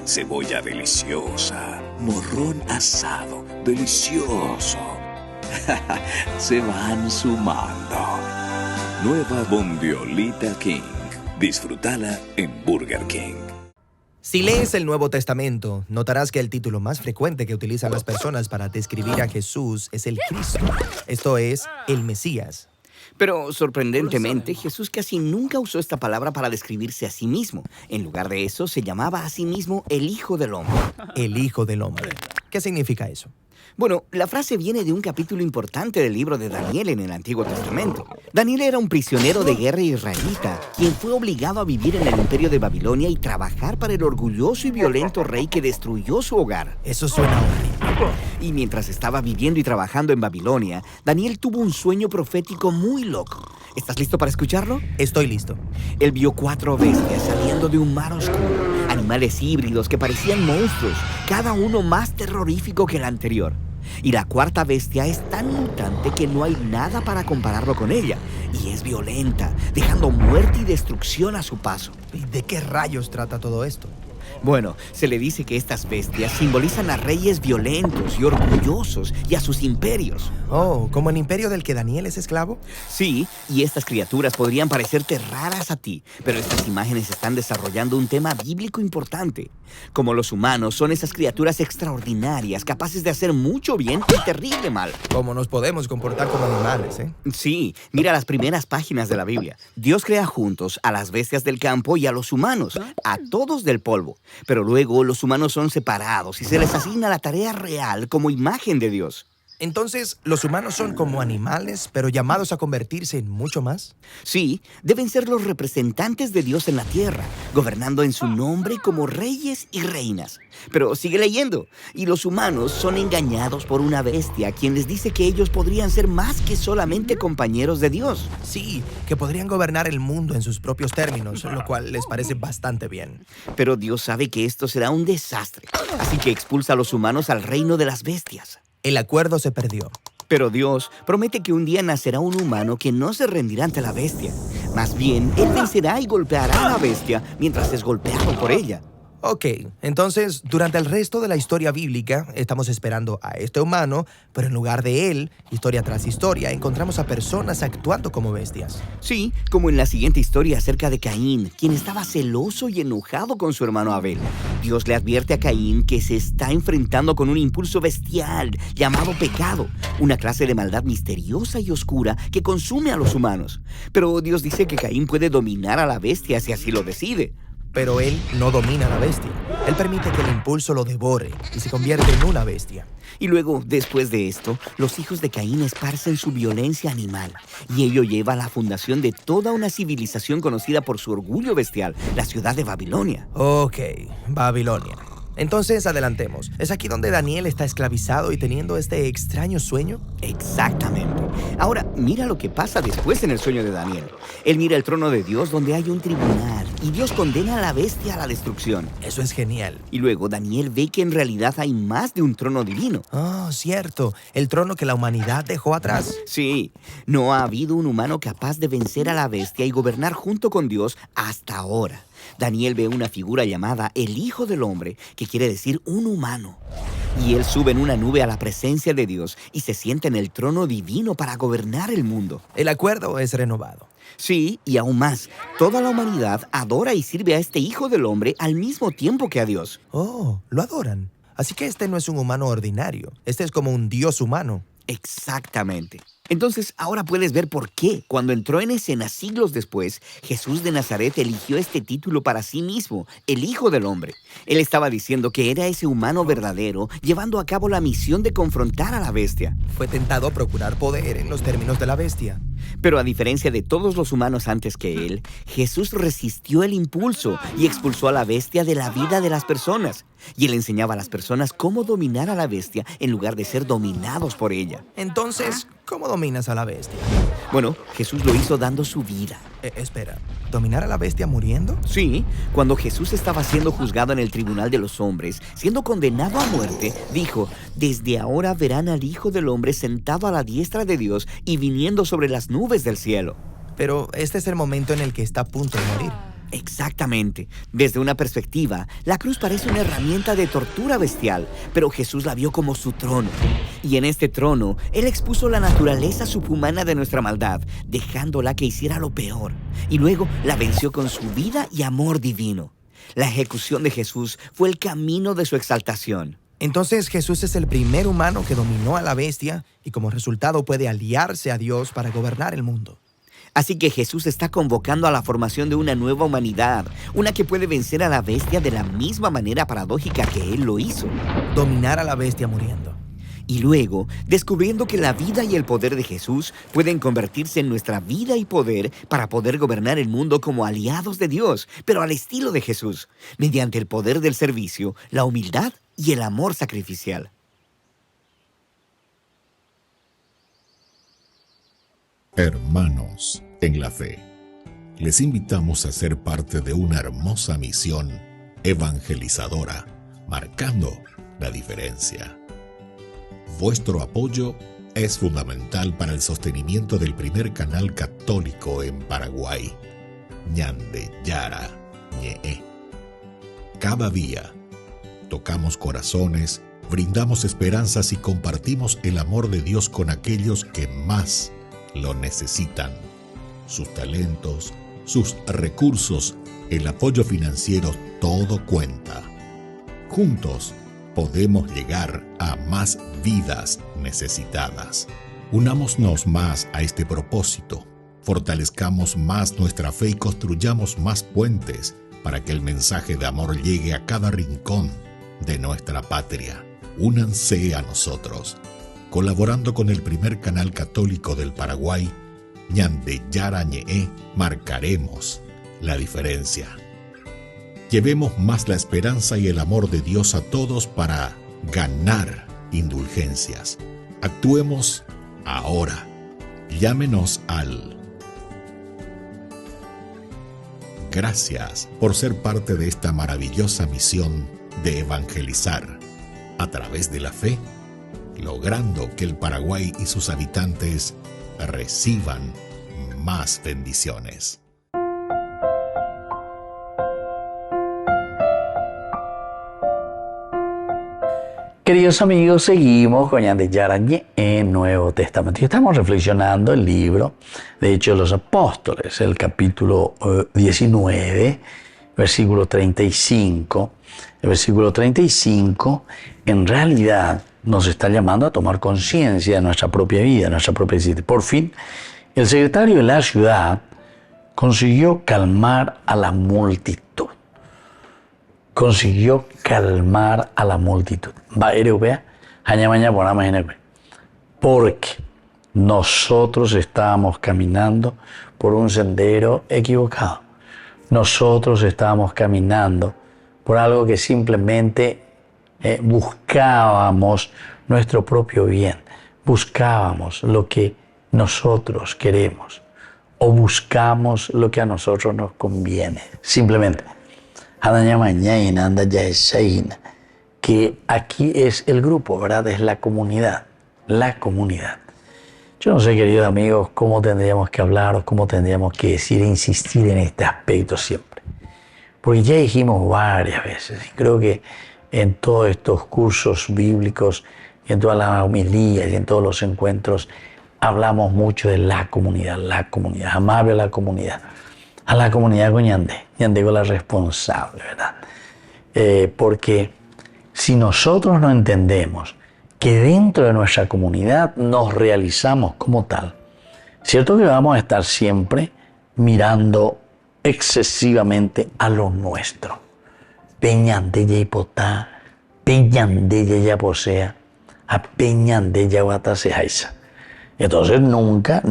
Cebolla deliciosa. Morrón asado, delicioso. Se van sumando. Nueva Bondiolita King. Disfrútala en Burger King. Si lees el Nuevo Testamento, notarás que el título más frecuente que utilizan las personas para describir a Jesús es el Cristo. Esto es, el Mesías. Pero sorprendentemente, Jesús casi nunca usó esta palabra para describirse a sí mismo. En lugar de eso, se llamaba a sí mismo el Hijo del Hombre. El Hijo del Hombre. ¿Qué significa eso? Bueno, la frase viene de un capítulo importante del libro de Daniel en el Antiguo Testamento. Daniel era un prisionero de guerra israelita, quien fue obligado a vivir en el imperio de Babilonia y trabajar para el orgulloso y violento rey que destruyó su hogar. Eso suena horrible. Y mientras estaba viviendo y trabajando en Babilonia, Daniel tuvo un sueño profético muy loco. ¿Estás listo para escucharlo? Estoy listo. Él vio 4 bestias saliendo de un mar oscuro, animales híbridos que parecían monstruos, cada uno más terrorífico que el anterior. Y la 4ª bestia es tan mutante que no hay nada para compararlo con ella. Y es violenta, dejando muerte y destrucción a su paso. ¿Y de qué rayos trata todo esto? Bueno, se le dice que estas bestias simbolizan a reyes violentos y orgullosos y a sus imperios. Oh, ¿como el imperio del que Daniel es esclavo? Sí, y estas criaturas podrían parecerte raras a ti, pero estas imágenes están desarrollando un tema bíblico importante. Como los humanos, son esas criaturas extraordinarias, capaces de hacer mucho bien y terrible mal. ¿Cómo nos podemos comportar como animales, eh? Sí, mira las primeras páginas de la Biblia. Dios crea juntos a las bestias del campo y a los humanos, a todos del polvo. Pero luego los humanos son separados y se les asigna la tarea real como imagen de Dios. Entonces, ¿los humanos son como animales, pero llamados a convertirse en mucho más? Sí, deben ser los representantes de Dios en la tierra, gobernando en su nombre como reyes y reinas. Pero sigue leyendo. Y los humanos son engañados por una bestia, quien les dice que ellos podrían ser más que solamente compañeros de Dios. Sí, que podrían gobernar el mundo en sus propios términos, lo cual les parece bastante bien. Pero Dios sabe que esto será un desastre, así que expulsa a los humanos al reino de las bestias. El acuerdo se perdió. Pero Dios promete que un día nacerá un humano que no se rendirá ante la bestia. Más bien, él vencerá y golpeará a la bestia mientras es golpeado por ella. Ok, entonces, durante el resto de la historia bíblica, estamos esperando a este humano, pero en lugar de él, historia tras historia, encontramos a personas actuando como bestias. Sí, como en la siguiente historia acerca de Caín, quien estaba celoso y enojado con su hermano Abel. Dios le advierte a Caín que se está enfrentando con un impulso bestial llamado pecado, una clase de maldad misteriosa y oscura que consume a los humanos. Pero Dios dice que Caín puede dominar a la bestia si así lo decide. Pero él no domina a la bestia. Él permite que el impulso lo devore y se convierte en una bestia. Y luego, después de esto, los hijos de Caín esparcen su violencia animal. Y ello lleva a la fundación de toda una civilización conocida por su orgullo bestial, la ciudad de Babilonia. Ok, Babilonia. Entonces, adelantemos. ¿Es aquí donde Daniel está esclavizado y teniendo este extraño sueño? Exactamente. Ahora, mira lo que pasa después en el sueño de Daniel. Él mira el trono de Dios donde hay un tribunal y Dios condena a la bestia a la destrucción. Eso es genial. Y luego Daniel ve que en realidad hay más de un trono divino. Oh, cierto. El trono que la humanidad dejó atrás. Sí. No ha habido un humano capaz de vencer a la bestia y gobernar junto con Dios hasta ahora. Daniel ve una figura llamada el Hijo del Hombre, que quiere decir un humano. Y él sube en una nube a la presencia de Dios y se sienta en el trono divino para gobernar el mundo. El acuerdo es renovado. Sí, y aún más, toda la humanidad adora y sirve a este Hijo del Hombre al mismo tiempo que a Dios. Oh, lo adoran. Así que este no es un humano ordinario. Este es como un Dios humano. Exactamente. Entonces, ahora puedes ver por qué, cuando entró en escena siglos después, Jesús de Nazaret eligió este título para sí mismo, el Hijo del Hombre. Él estaba diciendo que era ese humano verdadero, llevando a cabo la misión de confrontar a la bestia. Fue tentado a procurar poder en los términos de la bestia. Pero a diferencia de todos los humanos antes que él, Jesús resistió el impulso y expulsó a la bestia de la vida de las personas. Y él enseñaba a las personas cómo dominar a la bestia en lugar de ser dominados por ella. Entonces, ¿cómo dominas a la bestia? Bueno, Jesús lo hizo dando su vida. Espera, ¿dominar a la bestia muriendo? Sí, cuando Jesús estaba siendo juzgado en el tribunal de los hombres, siendo condenado a muerte, dijo: desde ahora verán al Hijo del Hombre sentado a la diestra de Dios y viniendo sobre las nubes del cielo. Pero este es el momento en el que está a punto de morir. Exactamente. Desde una perspectiva, la cruz parece una herramienta de tortura bestial, pero Jesús la vio como su trono. Y en este trono, Él expuso la naturaleza subhumana de nuestra maldad, dejándola que hiciera lo peor. Y luego la venció con su vida y amor divino. La ejecución de Jesús fue el camino de su exaltación. Entonces Jesús es el primer humano que dominó a la bestia y como resultado puede aliarse a Dios para gobernar el mundo. Así que Jesús está convocando a la formación de una nueva humanidad, una que puede vencer a la bestia de la misma manera paradójica que Él lo hizo. Dominar a la bestia muriendo. Y luego, descubriendo que la vida y el poder de Jesús pueden convertirse en nuestra vida y poder para poder gobernar el mundo como aliados de Dios, pero al estilo de Jesús, mediante el poder del servicio, la humildad y el amor sacrificial. Hermanos en la fe, les invitamos a ser parte de una hermosa misión evangelizadora, marcando la diferencia. Vuestro apoyo es fundamental para el sostenimiento del primer canal católico en Paraguay, Ñande Yara Ñe. Cada día tocamos corazones, brindamos esperanzas y compartimos el amor de Dios con aquellos que más lo necesitan. Sus talentos, sus recursos, el apoyo financiero, todo cuenta. Juntos podemos llegar a más vidas necesitadas. Unámonos más a este propósito, fortalezcamos más nuestra fe y construyamos más puentes para que el mensaje de amor llegue a cada rincón de nuestra patria. Únanse a nosotros, colaborando con el primer canal católico del Paraguay, Ñande Yara Ñe, marcaremos la diferencia. Llevemos más la esperanza y el amor de Dios a todos para ganar indulgencias. Actuemos ahora. Llámenos al... Gracias por ser parte de esta maravillosa misión de evangelizar a través de la fe, logrando que el Paraguay y sus habitantes reciban más bendiciones. Queridos amigos, seguimos con Ñande Yara Ñe en Nuevo Testamento y estamos reflexionando el libro de Hechos de los Apóstoles, el capítulo 19, versículo 35. El versículo 35 en realidad nos está llamando a tomar conciencia de nuestra propia vida, de nuestra propia existencia. Por fin, el secretario de la ciudad consiguió calmar a la multitud. Porque nosotros estábamos caminando por un sendero equivocado. Nosotros estábamos caminando por algo que simplemente buscábamos nuestro propio bien, buscábamos lo que nosotros queremos o buscamos lo que a nosotros nos conviene. Simplemente, que aquí es el grupo, ¿verdad? Es la comunidad, la comunidad. Yo no sé, queridos amigos, cómo tendríamos que hablar o cómo tendríamos que decir e insistir en este aspecto siempre. Porque ya dijimos varias veces, y creo que en todos estos cursos bíblicos, y en todas las homilías y en todos los encuentros, hablamos mucho de la comunidad, amable a la comunidad con Ñande con la responsable, ¿verdad? Porque si nosotros no entendemos que dentro de nuestra comunidad nos realizamos como tal, cierto que vamos a estar siempre mirando excesivamente a lo nuestro. Peñande potá, peñande ya posea, a peñande ya guataseaisa. Entonces nunca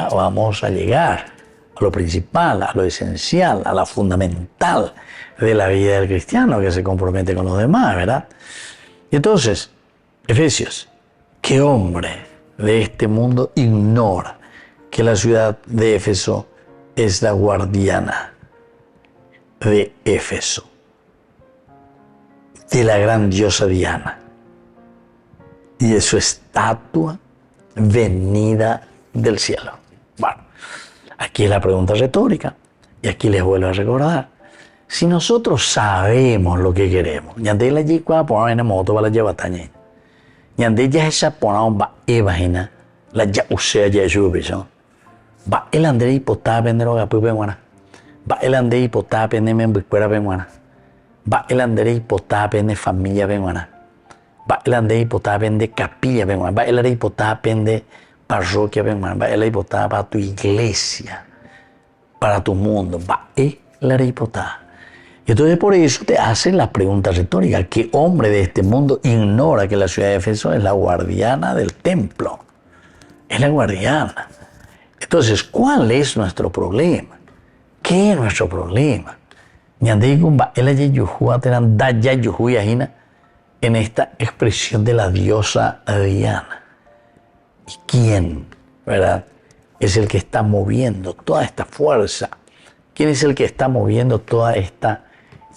vamos a llegar a lo principal, a lo esencial, a lo fundamental de la vida del cristiano que se compromete con los demás, ¿verdad? Y entonces, Efesios, ¿qué hombre de este mundo ignora que la ciudad de Éfeso es la guardiana de Éfeso, de la gran diosa Diana y de su estatua venida del cielo? Bueno, aquí es la pregunta retórica y aquí les vuelvo a recordar. Si nosotros sabemos lo que queremos, Ñande la yikwa por una moto va la lleva tañe. Ñande ya esa por una evagina la ya usea ya yubiso. Va el ande hipotá vendero gapu benguana. Va el ande hipotá peneme buquera benguana. va el andere hipotapen de familia venguana, va el andere hipotapen de capilla venguana, va el andere hipotapen de parroquia venguana, va el andere hipotapen para tu iglesia, para tu mundo, va el andere hipotapen. Y entonces por eso te hacen la pregunta retórica: ¿qué hombre de este mundo ignora que la ciudad de Éfeso es la guardiana del templo? Es la guardiana. Entonces, ¿cuál es nuestro problema? ¿Qué es nuestro problema? En esta expresión de la diosa Diana. ¿Y quién, verdad, es el que está moviendo toda esta fuerza? ¿Quién es el que está moviendo toda esta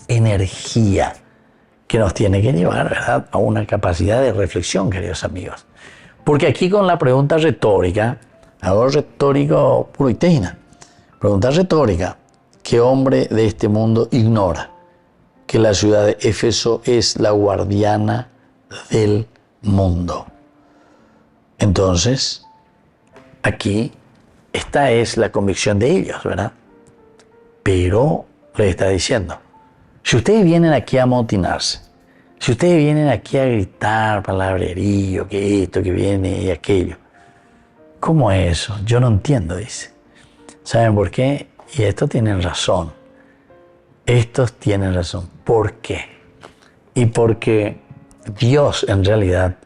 energía que nos tiene que llevar, verdad, a una capacidad de reflexión, queridos amigos? Porque aquí con la pregunta retórica, algo retórico puro y teina, pregunta retórica: ¿qué hombre de este mundo ignora que la ciudad de Éfeso es la guardiana del mundo? Entonces, aquí, esta es la convicción de ellos, ¿verdad? Pero les está diciendo: si ustedes vienen aquí a amotinarse, si ustedes vienen aquí a gritar palabrerío, que esto, que viene y aquello, ¿cómo es eso? Yo no entiendo, dice. ¿Saben por qué? Y estos tienen razón. Estos tienen razón. ¿Por qué? Y porque Dios en realidad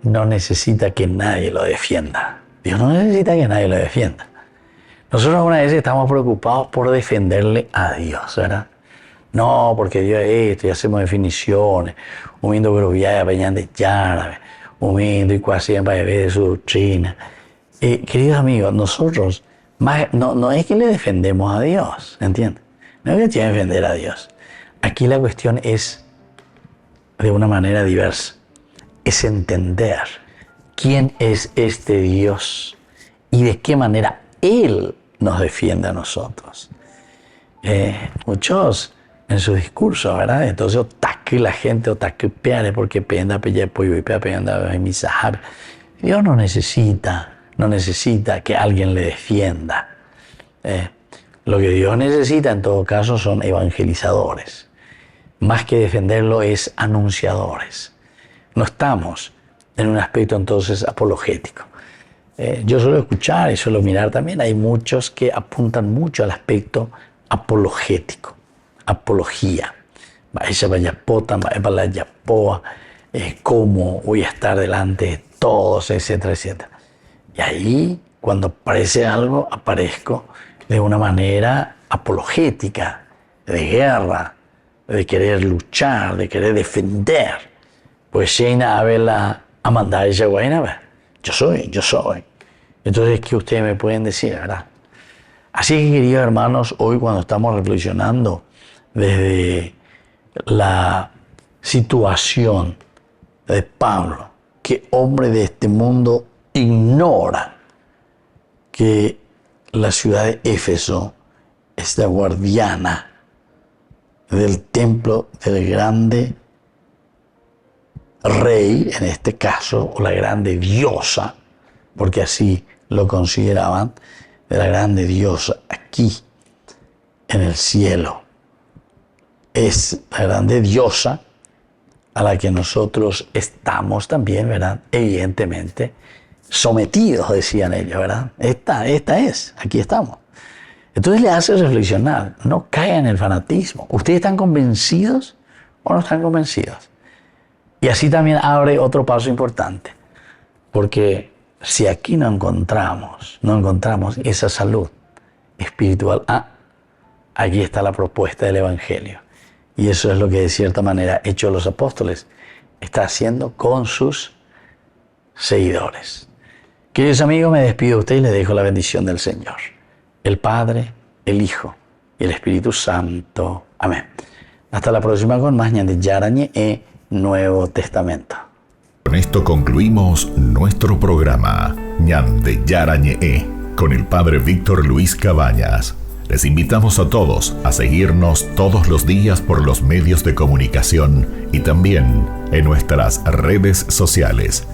no necesita que nadie lo defienda. Dios no necesita que nadie lo defienda. Nosotros alguna vez estamos preocupados por defenderle a Dios, ¿verdad? No, porque Dios es esto, y hacemos definiciones, humilde groviada, peñán de yárabe, humilde y cuasi en de su doctrina. Queridos amigos, nosotros no es que le defendemos a Dios, ¿entiendes? No es que tiene que defender a Dios. Aquí la cuestión es de una manera diversa. Es entender quién es este Dios y de qué manera Él nos defiende a nosotros. Muchos en su discurso, ¿verdad? Entonces, otaque la gente, otaque peare, porque penda pella pollo y penda misahab. Dios no necesita que alguien le defienda. Lo que Dios necesita en todo caso son evangelizadores. Más que defenderlo es anunciadores. No estamos en un aspecto entonces apologético. Yo suelo escuchar y suelo mirar también, hay muchos que apuntan mucho al aspecto apologético, apología. Cómo voy a estar delante de todos, etcétera, etcétera. Y ahí, cuando aparece algo, aparezco de una manera apologética, de guerra, de querer luchar, de querer defender. Pues Sheina Abela Amanda ella Guaynaba. Yo soy. Entonces, ¿qué ustedes me pueden decir, verdad? Así que, queridos hermanos, hoy cuando estamos reflexionando desde la situación de Pablo, que hombre de este mundo ignora que la ciudad de Éfeso es la guardiana del templo del grande rey, en este caso, o la grande diosa, porque así lo consideraban, de la grande diosa aquí en el cielo. Es la grande diosa a la que nosotros estamos también, ¿verdad? Evidentemente sometidos, decían ellos, ¿verdad? Esta es, aquí estamos. Entonces le hace reflexionar, no caigan en el fanatismo. ¿Ustedes están convencidos o no están convencidos? Y así también abre otro paso importante, porque si aquí no encontramos esa salud espiritual, aquí está la propuesta del Evangelio. Y eso es lo que de cierta manera Hechos de los Apóstoles está haciendo con sus seguidores. Queridos amigos, me despido de ustedes y les dejo la bendición del Señor. El Padre, el Hijo y el Espíritu Santo. Amén. Hasta la próxima con más Ñande Yarañe e Nuevo Testamento. Con esto concluimos nuestro programa Ñande Yarañe con el Padre Víctor Luis Cabañas. Les invitamos a todos a seguirnos todos los días por los medios de comunicación y también en nuestras redes sociales,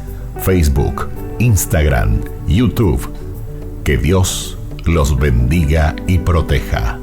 Facebook, Instagram, YouTube. Que Dios los bendiga y proteja.